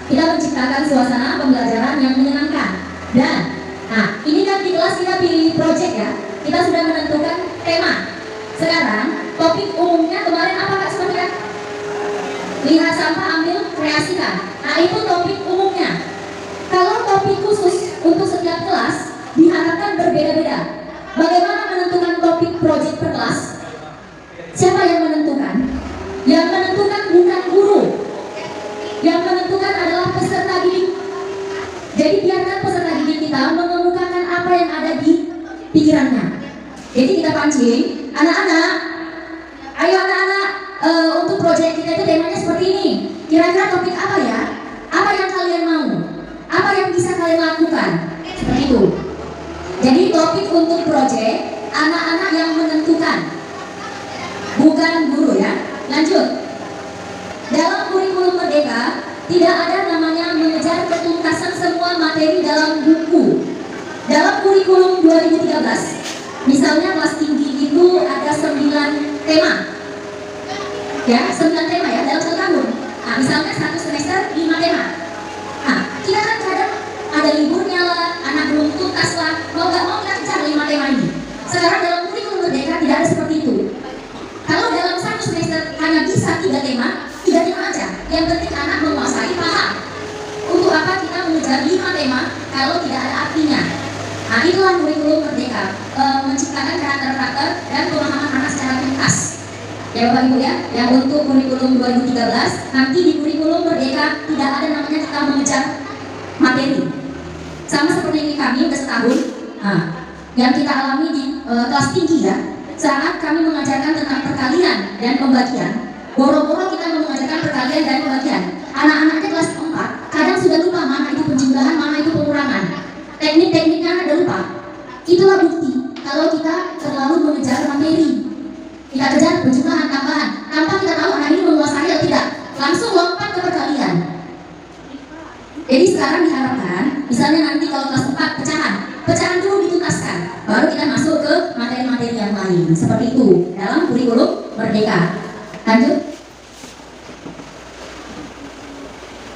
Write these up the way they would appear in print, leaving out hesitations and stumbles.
Kita menciptakan suasana pembelajaran yang menyenangkan. Dan, nah, ini kan di kelas kita pilih project ya. Kita sudah menentukan tema. Sekarang, topik umumnya kemarin apa Kak Sumarga? Lihat sampah, ambil, kreasikan. Nah, itu topik umumnya. Kalau topik khusus untuk setiap kelas, diharapkan berbeda-beda. Bagaimana menentukan topik project per kelas? Siapa yang menentukan? Yang menentukan bukan guru. Yang menentukan adalah peserta didik. Jadi biarkan peserta didik kita mengemukakan apa yang ada di pikirannya. Jadi kita pancing, anak-anak, ayo anak-anak, untuk proyek kita itu temanya seperti ini. Kira-kira topik apa ya? Apa yang kalian mau? Apa yang bisa kalian lakukan? Seperti itu. Jadi topik untuk proyek anak-anak yang menentukan, bukan guru ya. Lanjut. Dalam kurikulum Merdeka tidak ada namanya mengejar ketuntasan semua materi dalam buku. Dalam kurikulum 2013, misalnya kelas tinggi itu ada 9 tema. Ya, 9 tema ya dalam 1 tahun. Nah, misalnya 1 semester 5 tema. Nah, kita kan kadang ada liburnya lah, anak belum tuntas lah, mau gak mau kita kejar 5 tema ini. Sekarang dalam kurikulum Merdeka tidak ada seperti itu. Kalau dalam 1 semester hanya bisa 3 tema aja. Yang penting anak menguasai paham. Untuk apa kita mengejar 5 tema kalau tidak ada artinya? Nah, itulah kurikulum Merdeka, menciptakan karakter-karakter dan pemahaman anak secara tuntas. Ya Bapak Ibu ya, yang untuk kurikulum 2013, nanti di kurikulum Merdeka tidak ada namanya kita mengejar materi. Sama seperti ini kami udah setahun, nah, yang kita alami di kelas tinggi ya, saat kami mengajarkan tentang perkalian dan pembagian. Boro-boro kita mengajarkan perkalian dan pembagian. Anak-anaknya kelas 4 kadang sudah lupa mana itu penjumlahan, mana itu pengurangan. Teknik-tekniknya ada lupa. Itulah bukti kalau kita terlalu mengejar materi. Kita kejar penjumlahan tambahan tanpa kita tahu anak ini menguasai atau tidak. Langsung lompat ke perkalian. Jadi sekarang diharapkan, misalnya nanti kalau kelas 4 pecahan dulu dituntaskan, baru kita masuk ke materi-materi yang lain. Seperti itu dalam kurikulum Merdeka. Lanjut.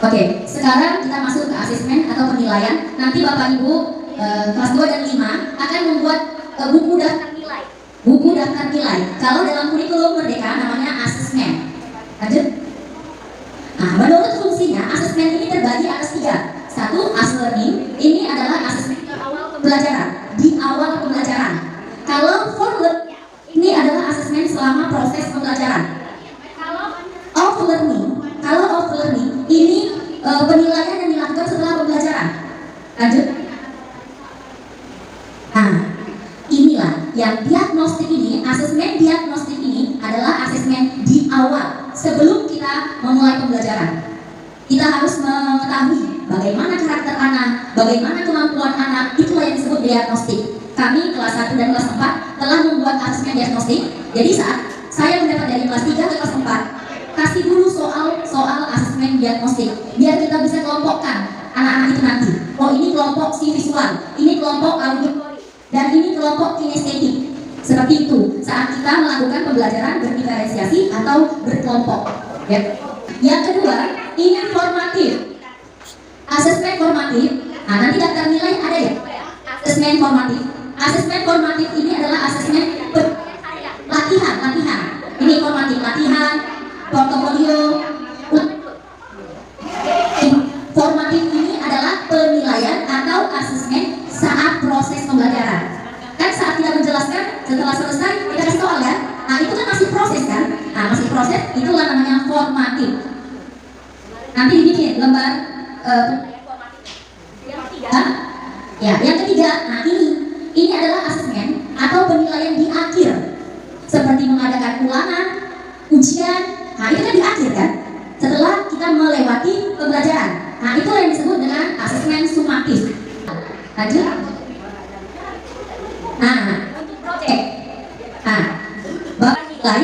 Oke, sekarang kita masuk ke asesmen atau penilaian. Nanti Bapak Ibu kelas 2 dan 5 akan membuat buku daftar nilai. Buku daftar nilai. Kalau dalam kurikulum Merdeka namanya asesmen. Lanjut. Nah, menurut fungsinya asesmen ini terbagi atas 3. 1, as learning. Ini adalah asesmen di awal pembelajaran. Di awal pembelajaran. Kalau for learning ini adalah asesmen selama proses pembelajaran. Kalau off learning ini penilaian yang dilakukan setelah pembelajaran. Lanjut. Nah, inilah yang diagnostik ini, asesmen diagnostik ini adalah asesmen di awal sebelum kita memulai pembelajaran. Kita harus mengetahui bagaimana karakter anak, bagaimana kemampuan anak, itulah yang disebut diagnostik. Kami kelas 1 dan kelas 4 telah membuat asesmen diagnostik. Jadi saat saya mendapat dari kelas 3 ke kelas 4, kasih dulu soal asesmen diagnostik biar kita bisa kelompokkan anak-anak itu nanti. Oh, ini kelompok si visual, ini kelompok auditory, dan ini kelompok kinestetik. Seperti itu saat kita melakukan pembelajaran berdiferensiasi atau berkelompok ya. Yang kedua, ini formatif. Asesmen formatif. Nah, nanti daftar nilai ada ya. Asesmen formatif. Asesmen formatif ini adalah asesmen latihan. Ini formatif latihan, portofolio. Formatif ini adalah penilaian atau asesmen saat proses pembelajaran. Kan saat kita menjelaskan, setelah selesai kita kasih soal kan? Nah, itu kan masih proses kan? Nah, masih proses, itulah namanya formatif. Nanti dibikin lembar yang ketiga. Ya, yang ketiga, nah ini adalah asesmen atau penilaian di akhir. Seperti mengadakan ulangan, ujian. Nah, itu kan di akhir kan? Setelah kita melewati pembelajaran. Nah, itu yang disebut dengan asesmen sumatif. Lanjut. Nah, untuk project. Nah, bapak nilai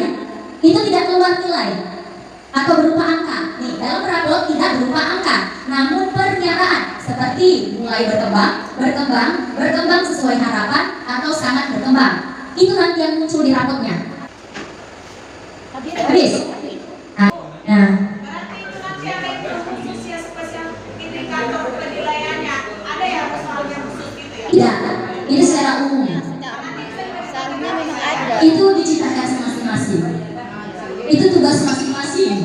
itu tidak keluar nilai atau berupa angka. Nih, dalam rapot tidak berupa angka, namun pernyataan seperti mulai berkembang sesuai harapan atau sangat berkembang. Itu nanti yang muncul di rapotnya. Habis. Nah. Tidak, itu secara umum. Seharusnya memang ada. Itu diciptakan masing-masing. Itu tugas masing-masing.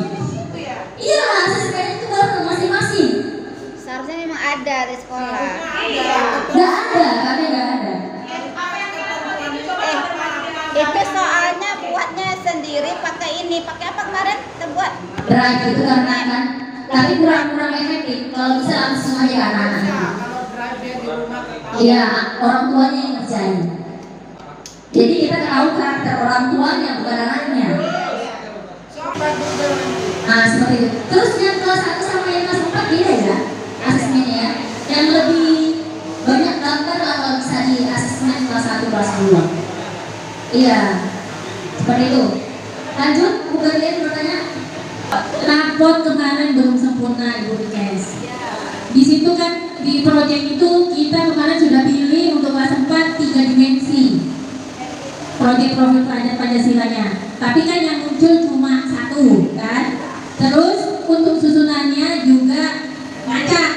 Iya, asesmen itu tugas masing-masing. Seharusnya memang ada di sekolah. Nggak ada, kami nggak ada. Itu soalnya buatnya sendiri pakai ini, pakai apa kemarin kita buat? Berat itu karena kan, tapi kurang efektif. Kalau bisa langsung aja anak-anak. Iya, orang tuanya yang ngerjain. Jadi kita tahu karakter orang tuanya bukan anaknya. Nah seperti itu. Terus yang kelas 1 sama yang kelas 4 beda ya asesmennya ya. Yang lebih banyak gambar lah kalau bisa di asesmen kelas 1 kelas 2. Iya, seperti itu. Lanjut, Bu Berlian bertanya. Rapot kemarin belum sempurna Ibu Kes. Di situ kan di proyek itu kita kemarin sudah pilih untuk kelas 4 3 dimensi. Proyek profil pelajar Pancasilanya. Tapi kan yang muncul cuma 1 kan. Terus untuk susunannya juga ngacak.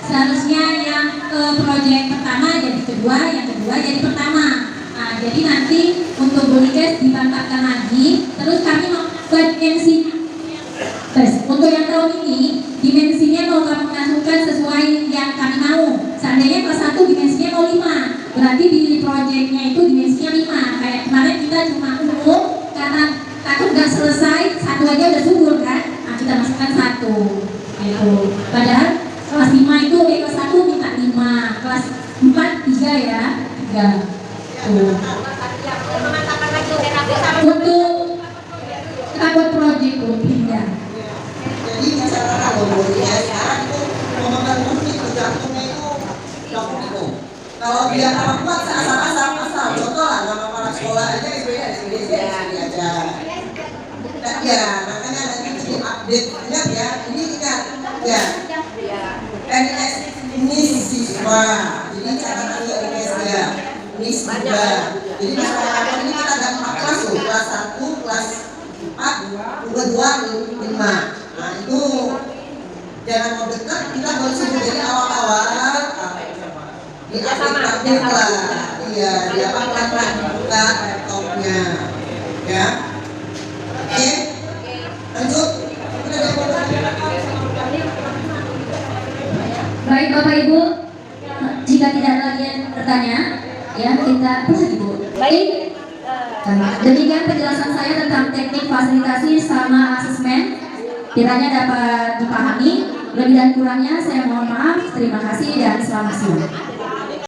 Seharusnya yang proyek pertama jadi kedua, yang kedua jadi pertama. Nah, jadi nanti untuk Bonikes ditambahkan lagi. Terus kami mau dimensi. Untuk yang tahun ini dimensinya mau kami masukkan sesuai yang kami mau. Seandainya kelas 1 dimensinya mau 5, berarti di proyeknya itu dimensinya 5. Kayak kemarin kita cuma umum karena takut gak selesai, 1 aja udah subur kan. Nah, kita masukkan 1 gitu. Padahal kelas 5 itu kelas 1 minta 5, kelas 4 3 ya, 3 tuh. Untuk kita buat proyek pindah. Jadi bicara kalau ya sekarang itu memegang musik jantungnya itu dapur itu. Kalau dia kuat asal. Contoh lah nama sekolah aja SBD aja. Nah, ya makanya nanti di update ingat ya. Ini ingat ya. NS ini siswa. Jadi catatan NS ya. Ini siswa. Jadi masyarakat ini kita ada 4 kelas loh. Kelas 1, kelas 4, 2, 5. Nah itu jangan mau dekat, kita baru sudah dari awal-awal di update lah, iya di pelan-pelan buka laptopnya, ya. Oke, lanjut. Baik Bapak Ibu, jika tidak lagi yang bertanya, ya kita pergi Bu. Baik. Demikian penjelasan saya tentang teknik fasilitasi sama asesmen. Kiranya dapat dipahami. Lebih dan kurangnya saya mohon maaf. Terima kasih dan selamat siang.